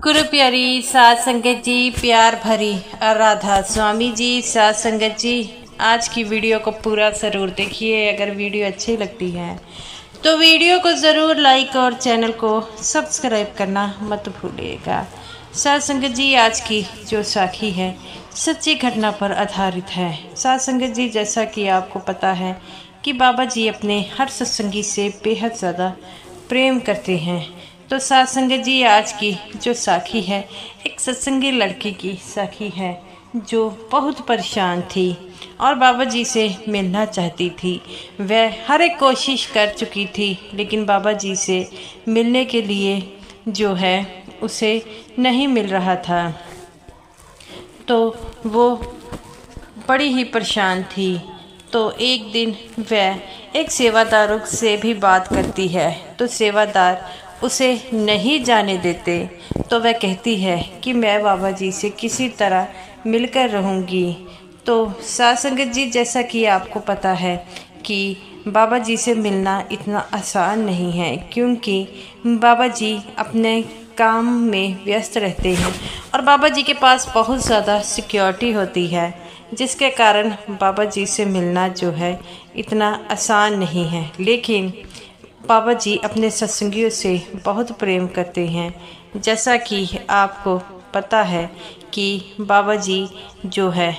गुरु प्यारी साध संगत जी, प्यार भरी आराधा स्वामी जी, साध संगत जी, आज की वीडियो को पूरा ज़रूर देखिए। अगर वीडियो अच्छी लगती है तो वीडियो को ज़रूर लाइक और चैनल को सब्सक्राइब करना मत भूलिएगा। साध संगत जी, आज की जो साखी है सच्ची घटना पर आधारित है। साध संगत जी, जैसा कि आपको पता है कि बाबा जी अपने हर सत्संगी से बेहद ज़्यादा प्रेम करते हैं। तो साध संगत जी, आज की जो साखी है एक सत्संगी लड़की की साखी है जो बहुत परेशान थी और बाबा जी से मिलना चाहती थी। वह हर एक कोशिश कर चुकी थी लेकिन बाबा जी से मिलने के लिए जो है उसे नहीं मिल रहा था। तो वो बड़ी ही परेशान थी। तो एक दिन वह एक सेवादार से भी बात करती है तो सेवादार उसे नहीं जाने देते। तो वह कहती है कि मैं बाबा जी से किसी तरह मिलकर रहूँगी। तो साध संगत जी, जैसा कि आपको पता है कि बाबा जी से मिलना इतना आसान नहीं है, क्योंकि बाबा जी अपने काम में व्यस्त रहते हैं और बाबा जी के पास बहुत ज़्यादा सिक्योरिटी होती है, जिसके कारण बाबा जी से मिलना जो है इतना आसान नहीं है। लेकिन बाबा जी अपने सत्संगियों से बहुत प्रेम करते हैं। जैसा कि आपको पता है कि बाबा जी जो है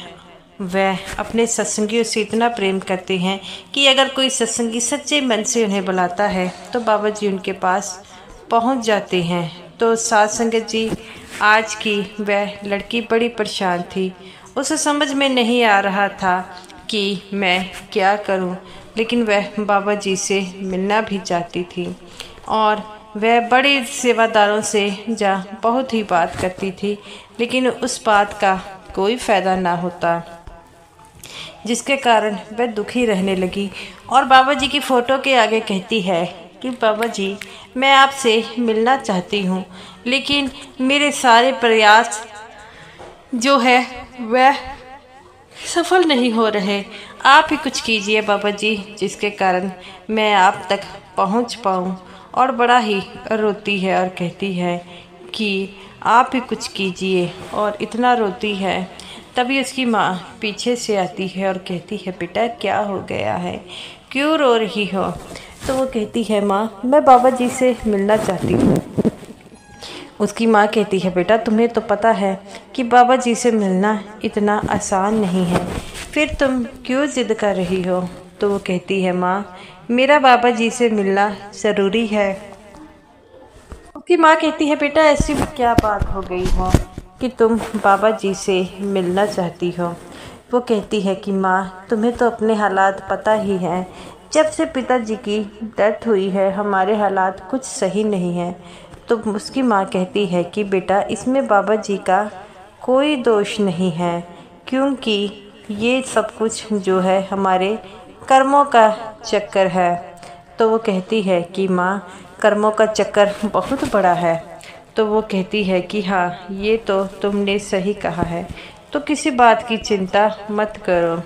वह अपने सत्संगियों से इतना प्रेम करते हैं कि अगर कोई सत्संगी सच्चे मन से उन्हें बुलाता है तो बाबा जी उनके पास पहुंच जाते हैं। तो साध संगत जी, आज की वह लड़की बड़ी परेशान थी। उसे समझ में नहीं आ रहा था कि मैं क्या करूं, लेकिन वह बाबा जी से मिलना भी चाहती थी और वह बड़े सेवादारों से बहुत ही बात करती थी, लेकिन उस बात का कोई फ़ायदा ना होता, जिसके कारण वह दुखी रहने लगी और बाबा जी की फ़ोटो के आगे कहती है कि बाबा जी, मैं आपसे मिलना चाहती हूँ, लेकिन मेरे सारे प्रयास जो है वह सफल नहीं हो रहे। आप ही कुछ कीजिए बाबा जी, जिसके कारण मैं आप तक पहुंच पाऊं। और बड़ा ही रोती है और कहती है कि आप ही कुछ कीजिए, और इतना रोती है। तभी उसकी माँ पीछे से आती है और कहती है, बेटा क्या हो गया है, क्यों रो रही हो? तो वो कहती है, माँ मैं बाबा जी से मिलना चाहती हूँ। उसकी माँ कहती है, बेटा तुम्हें तो पता है कि बाबा जी से मिलना इतना आसान नहीं है, फिर तुम क्यों ज़िद कर रही हो? तो वो कहती है, माँ मेरा बाबा जी से मिलना ज़रूरी है। उसकी माँ कहती है, बेटा ऐसी क्या बात हो गई हो कि तुम बाबा जी से मिलना चाहती हो? वो कहती है कि माँ तुम्हें तो अपने हालात पता ही हैं, जब से पिताजी की डेथ हुई है हमारे हालात कुछ सही नहीं है। तो उसकी माँ कहती है कि बेटा इसमें बाबा जी का कोई दोष नहीं है, क्योंकि ये सब कुछ जो है हमारे कर्मों का चक्कर है। तो वो कहती है कि माँ कर्मों का चक्कर बहुत बड़ा है। तो वो कहती है कि हाँ, ये तो तुमने सही कहा है, तो किसी बात की चिंता मत करो,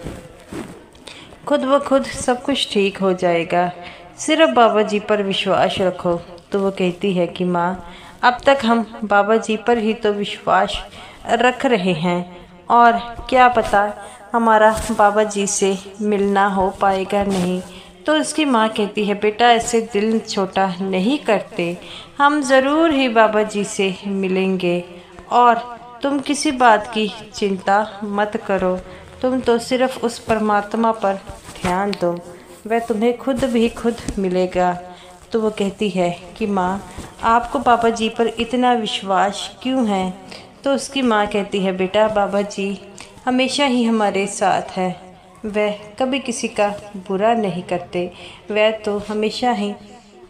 खुद ब खुद सब कुछ ठीक हो जाएगा, सिर्फ बाबा जी पर विश्वास रखो। तो वो कहती है कि माँ अब तक हम बाबा जी पर ही तो विश्वास रख रहे हैं, और क्या पता हमारा बाबा जी से मिलना हो पाएगा नहीं। तो उसकी माँ कहती है, बेटा ऐसे दिल छोटा नहीं करते, हम ज़रूर ही बाबा जी से मिलेंगे, और तुम किसी बात की चिंता मत करो, तुम तो सिर्फ उस परमात्मा पर ध्यान दो, वह तुम्हें खुद मिलेगा। तो वो कहती है कि माँ आपको बाबा जी पर इतना विश्वास क्यों है? तो उसकी माँ कहती है, बेटा बाबा जी हमेशा ही हमारे साथ है, वह कभी किसी का बुरा नहीं करते, वह तो हमेशा ही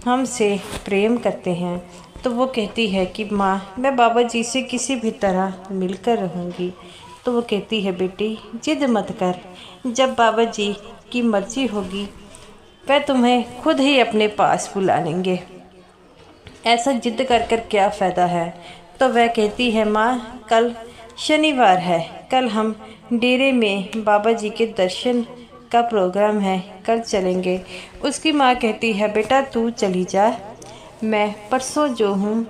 हमसे प्रेम करते हैं। तो वो कहती है कि माँ मैं बाबा जी से किसी भी तरह मिलकर रहूँगी। तो वो कहती है, बेटी जिद मत कर, जब बाबा जी की मर्ज़ी होगी वह तुम्हें खुद ही अपने पास बुला लेंगे, ऐसा जिद कर क्या फ़ायदा है? तो वह कहती है, माँ कल शनिवार है, कल हम डेरे में बाबा जी के दर्शन का प्रोग्राम है, कल चलेंगे। उसकी माँ कहती है, बेटा तू चली जा, मैं परसों जो हूँ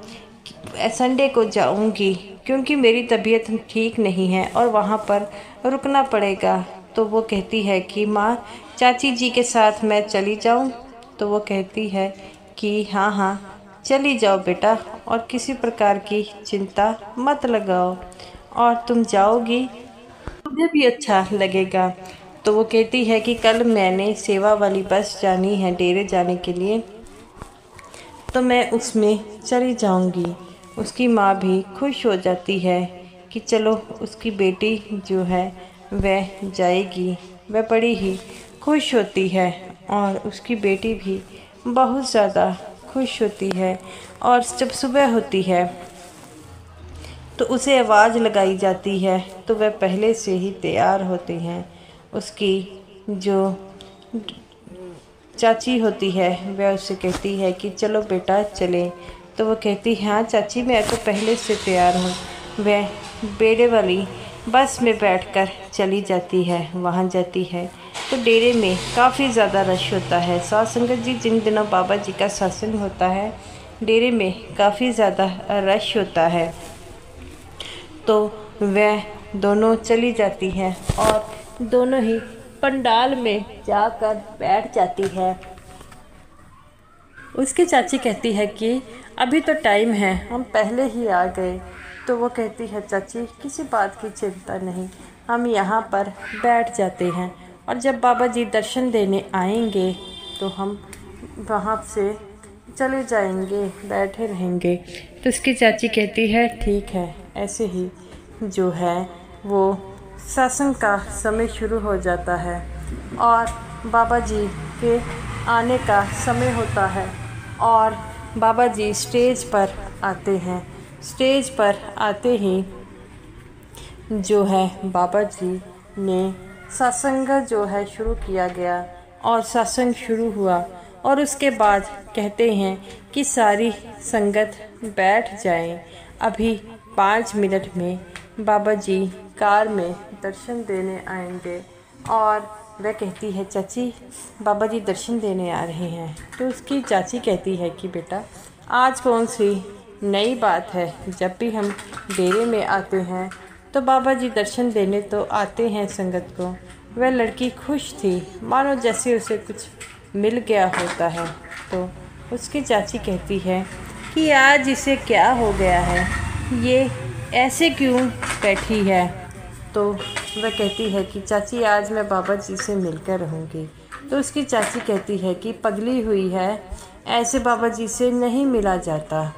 संडे को जाऊंगी क्योंकि मेरी तबीयत ठीक नहीं है और वहाँ पर रुकना पड़ेगा। तो वो कहती है कि माँ, चाची जी के साथ मैं चली जाऊँ? तो वो कहती है कि हाँ हाँ चली जाओ बेटा, और किसी प्रकार की चिंता मत लगाओ, और तुम जाओगी मुझे भी अच्छा लगेगा। तो वो कहती है कि कल मैंने सेवा वाली बस जानी है डेरे जाने के लिए, तो मैं उसमें चली जाऊंगी। उसकी माँ भी खुश हो जाती है कि चलो उसकी बेटी जो है वह जाएगी। वह बड़ी ही खुश होती है और उसकी बेटी भी बहुत ज़्यादा खुश होती है। और जब सुबह होती है तो उसे आवाज़ लगाई जाती है, तो वह पहले से ही तैयार होती हैं। उसकी जो चाची होती है वह उससे कहती है कि चलो बेटा चलें। तो वो कहती है हाँ चाची, मैं तो पहले से तैयार हूँ। वह बेड़े वाली बस में बैठकर चली जाती है। वहाँ जाती है तो डेरे में काफ़ी ज़्यादा रश होता है। साध संगत जी, जिन दिनों बाबा जी का सत्संग होता है डेरे में काफ़ी ज़्यादा रश होता है। तो वह दोनों चली जाती हैं और दोनों ही पंडाल में जाकर बैठ जाती है। उसकी चाची कहती है कि अभी तो टाइम है, हम पहले ही आ गए। तो वो कहती है चाची, किसी बात की चिंता नहीं, हम यहाँ पर बैठ जाते हैं, और जब बाबा जी दर्शन देने आएंगे तो हम वहाँ से चले जाएंगे, बैठे रहेंगे। तो उसकी चाची कहती है ठीक है। ऐसे ही जो है वो सत्संग का समय शुरू हो जाता है और बाबा जी के आने का समय होता है और बाबा जी स्टेज पर आते हैं। स्टेज पर आते ही जो है बाबा जी ने सत्संग जो है शुरू किया गया और सत्संग शुरू हुआ। और उसके बाद कहते हैं कि सारी संगत बैठ जाएं, अभी 5 मिनट में बाबा जी कार में दर्शन देने आएंगे। और वह कहती है चाची, बाबा जी दर्शन देने आ रहे हैं। तो उसकी चाची कहती है कि बेटा, आज कौन सी नई बात है, जब भी हम डेरे में आते हैं तो बाबा जी दर्शन देने तो आते हैं संगत को। वह लड़की खुश थी, मानो जैसे उसे कुछ मिल गया होता है। तो उसकी चाची कहती है कि आज इसे क्या हो गया है, ये ऐसे क्यों बैठी है। तो वह कहती है कि चाची, आज मैं बाबा जी से मिलकर रहूँगी। तो उसकी चाची कहती है कि पगली हुई है, ऐसे बाबा जी से नहीं मिला जाता।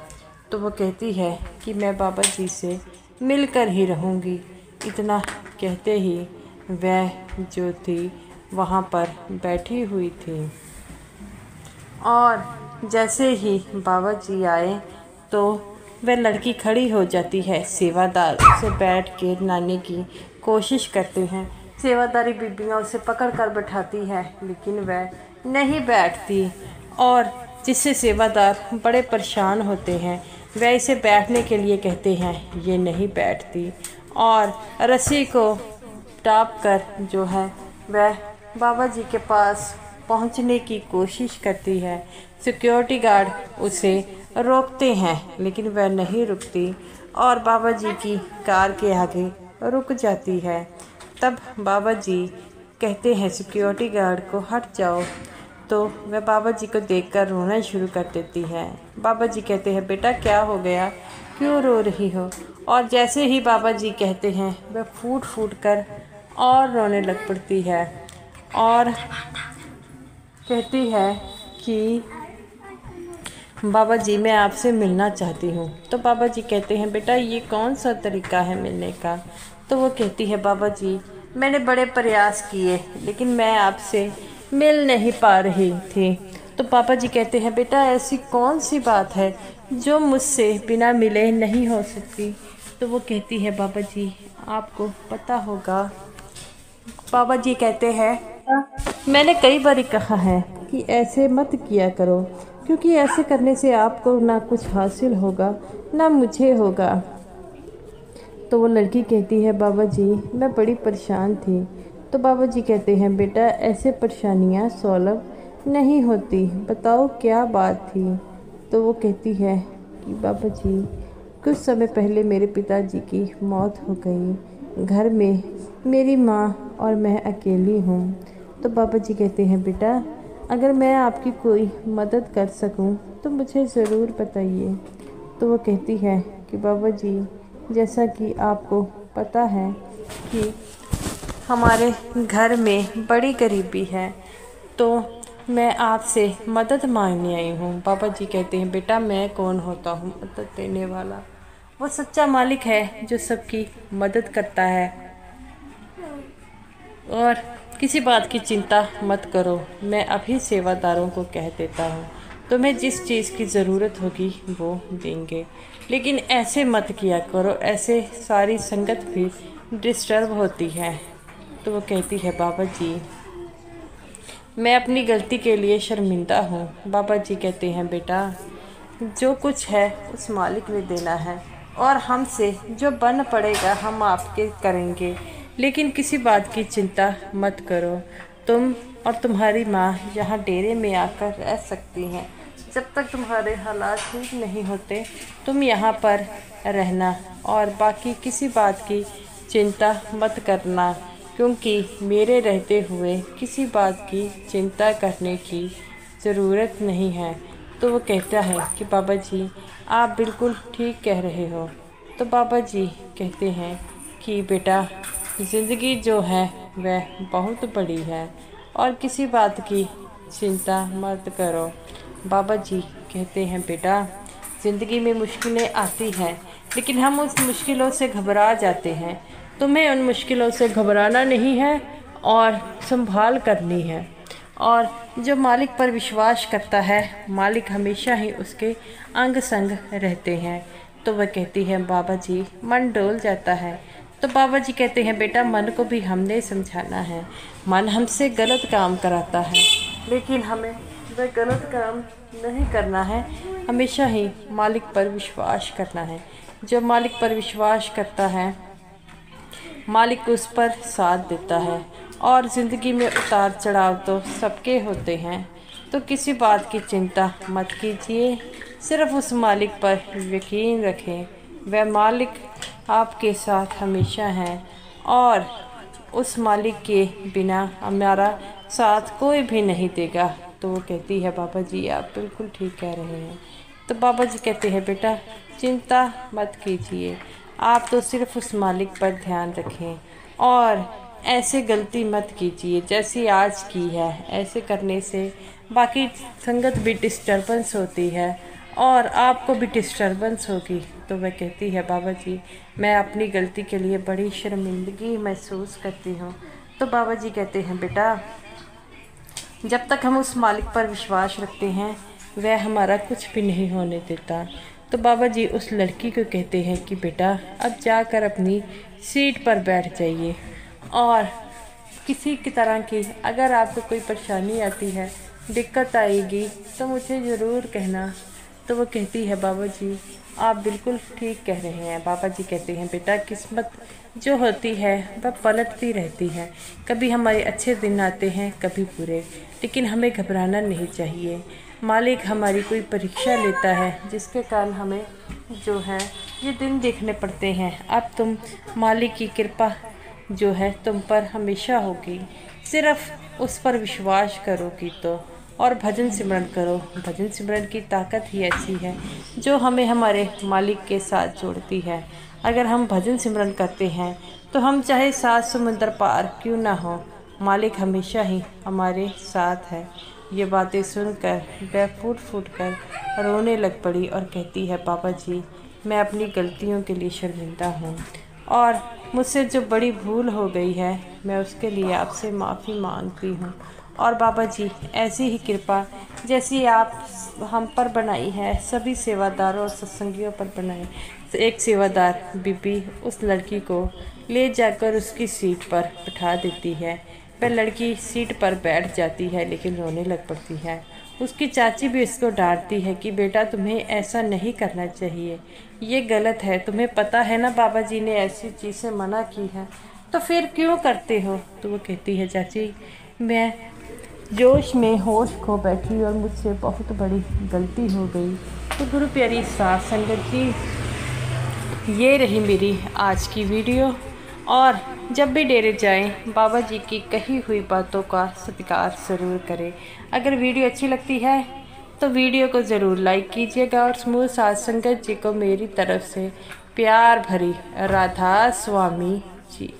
तो वो कहती है कि मैं बाबा जी से मिलकर ही रहूँगी। इतना कहते ही वह जो थी वहाँ पर बैठी हुई थी। और जैसे ही बाबा जी आए तो वह लड़की खड़ी हो जाती है। सेवादार उसे बैठ के लाने की कोशिश करते हैं। सेवादारी बीबियाँ उसे पकड़ कर बैठाती है, लेकिन वह नहीं बैठती, और जिससे सेवादार बड़े परेशान होते हैं। वह इसे बैठने के लिए कहते हैं, ये नहीं बैठती, और रस्सी को टाप कर जो है वह बाबा जी के पास पहुंचने की कोशिश करती है। सिक्योरिटी गार्ड उसे रोकते हैं, लेकिन वह नहीं रुकती और बाबा जी की कार के आगे रुक जाती है। तब बाबा जी कहते हैं सिक्योरिटी गार्ड को, हट जाओ। तो वह बाबा जी को देखकर रोना शुरू कर देती है। बाबा जी कहते हैं, बेटा क्या हो गया, क्यों रो रही हो। और जैसे ही बाबा जी कहते हैं वह फूट फूट कर और रोने लग पड़ती है और कहती है कि बाबा जी, मैं आपसे मिलना चाहती हूँ। तो बाबा जी कहते हैं, बेटा ये कौन सा तरीका है मिलने का। तो वो कहती है, बाबा जी मैंने बड़े प्रयास किए, लेकिन मैं आपसे मिल नहीं पा रही थी। तो पापा जी कहते हैं, बेटा ऐसी कौन सी बात है जो मुझसे बिना मिले नहीं हो सकती। तो वो कहती है, बाबा जी आपको पता होगा। बाबा जी कहते हैं, मैंने कई बार कहा है कि ऐसे मत किया करो, क्योंकि ऐसे करने से आपको ना कुछ हासिल होगा ना मुझे होगा। तो वो लड़की कहती है, बाबा जी मैं बड़ी परेशान थी। तो बाबा जी कहते हैं, बेटा ऐसे परेशानियां सॉल्व नहीं होती, बताओ क्या बात थी। तो वो कहती है कि बाबा जी कुछ समय पहले मेरे पिताजी की मौत हो गई। घर में मेरी माँ और मैं अकेली हूँ। तो बाबा जी कहते हैं, बेटा अगर मैं आपकी कोई मदद कर सकूँ तो मुझे ज़रूर बताइए। तो वो कहती है कि बाबा जी, जैसा कि आपको पता है कि हमारे घर में बड़ी गरीबी है, तो मैं आपसे मदद मांगने आई हूँ। बाबा जी कहते हैं, बेटा मैं कौन होता हूँ मदद देने वाला? वो सच्चा मालिक है जो सबकी मदद करता है। और किसी बात की चिंता मत करो, मैं अभी सेवादारों को कह देता हूँ, तुम्हें जिस चीज़ की ज़रूरत होगी वो देंगे। लेकिन ऐसे मत किया करो, ऐसे सारी संगत भी डिस्टर्ब होती है। तो वो कहती है, बाबा जी मैं अपनी गलती के लिए शर्मिंदा हूँ। बाबा जी कहते हैं, बेटा जो कुछ है उस मालिक ने देना है, और हमसे जो बन पड़ेगा हम आपके करेंगे। लेकिन किसी बात की चिंता मत करो, तुम और तुम्हारी माँ यहाँ डेरे में आकर रह सकती हैं। जब तक तुम्हारे हालात ठीक नहीं होते तुम यहाँ पर रहना, और बाकी किसी बात की चिंता मत करना, क्योंकि मेरे रहते हुए किसी बात की चिंता करने की ज़रूरत नहीं है। तो वो कहता है कि बाबा जी आप बिल्कुल ठीक कह रहे हो। तो बाबा जी कहते हैं कि बेटा ज़िंदगी जो है वह बहुत बड़ी है और किसी बात की चिंता मत करो। बाबा जी कहते हैं, बेटा ज़िंदगी में मुश्किलें आती हैं, लेकिन हम उस मुश्किलों से घबरा जाते हैं। तुम्हें उन मुश्किलों से घबराना नहीं है और संभाल करनी है। और जो मालिक पर विश्वास करता है, मालिक हमेशा ही उसके अंग संग रहते हैं। तो वह कहती है, बाबा जी मन डोल जाता है। तो बाबा जी कहते हैं, बेटा मन को भी हमने समझाना है। मन हमसे गलत काम कराता है, लेकिन हमें वह गलत काम नहीं करना है, हमेशा ही मालिक पर विश्वास करना है। जो मालिक पर विश्वास करता है, मालिक उस पर साथ देता है। और ज़िंदगी में उतार चढ़ाव तो सबके होते हैं, तो किसी बात की चिंता मत कीजिए, सिर्फ उस मालिक पर यकीन रखें। वह मालिक आपके साथ हमेशा है, और उस मालिक के बिना हमारा साथ कोई भी नहीं देगा। तो वो कहती है, बाबा जी आप बिल्कुल ठीक कह रहे हैं। तो बाबा जी कहते हैं, बेटा चिंता मत कीजिए, आप तो सिर्फ उस मालिक पर ध्यान रखें और ऐसे गलती मत कीजिए जैसी आज की है। ऐसे करने से बाकी संगत भी डिस्टर्बेंस होती है और आपको भी डिस्टर्बेंस होगी। तो वह कहती है, बाबा जी मैं अपनी गलती के लिए बड़ी शर्मिंदगी महसूस करती हूँ। तो बाबा जी कहते हैं, बेटा जब तक हम उस मालिक पर विश्वास रखते हैं वह हमारा कुछ भी नहीं होने देता। तो बाबा जी उस लड़की को कहते हैं कि बेटा अब जाकर अपनी सीट पर बैठ जाइए, और किसी की तरह की अगर आपको कोई परेशानी आती है, दिक्कत आएगी तो मुझे ज़रूर कहना। तो वो कहती है, बाबा जी आप बिल्कुल ठीक कह रहे हैं। बाबा जी कहते हैं, बेटा किस्मत जो होती है वह पलटती रहती है, कभी हमारे अच्छे दिन आते हैं कभी बुरे, लेकिन हमें घबराना नहीं चाहिए। मालिक हमारी कोई परीक्षा लेता है जिसके कारण हमें जो है ये दिन देखने पड़ते हैं। अब तुम मालिक की कृपा जो है तुम पर हमेशा होगी, सिर्फ उस पर विश्वास करोगी तो, और भजन सिमरन करो। भजन सिमरन की ताकत ही ऐसी है जो हमें हमारे मालिक के साथ जोड़ती है। अगर हम भजन सिमरन करते हैं तो हम चाहे 7 समुंदर पार क्यों ना हो, मालिक हमेशा ही हमारे साथ है। ये बातें सुनकर वह फूट फूट कर रोने लग पड़ी और कहती है, बाबा जी मैं अपनी गलतियों के लिए शर्मिंदा हूँ, और मुझसे जो बड़ी भूल हो गई है मैं उसके लिए आपसे माफ़ी मांगती हूँ। और बाबा जी ऐसी ही कृपा जैसी आप हम पर बनाई है सभी सेवादारों और सत्संगियों पर बनाई। तो एक सेवादार बीबी उस लड़की को ले जाकर उसकी सीट पर बिठा देती है। वह लड़की सीट पर बैठ जाती है लेकिन रोने लग पड़ती है। उसकी चाची भी इसको डांटती है कि बेटा तुम्हें ऐसा नहीं करना चाहिए, ये गलत है, तुम्हें पता है ना बाबा जी ने ऐसी चीज़ें मना की है, तो फिर क्यों करते हो। तो वो कहती है, चाची मैं जोश में होश खो बैठी और मुझसे बहुत बड़ी गलती हो गई। तो गुरु प्यारी साथ संगत जी ये रही मेरी आज की वीडियो। और जब भी डेरे जाएं बाबा जी की कही हुई बातों का सत्कार ज़रूर करें। अगर वीडियो अच्छी लगती है तो वीडियो को ज़रूर लाइक कीजिएगा और समूह साध संगत जी को मेरी तरफ से प्यार भरी राधा स्वामी जी।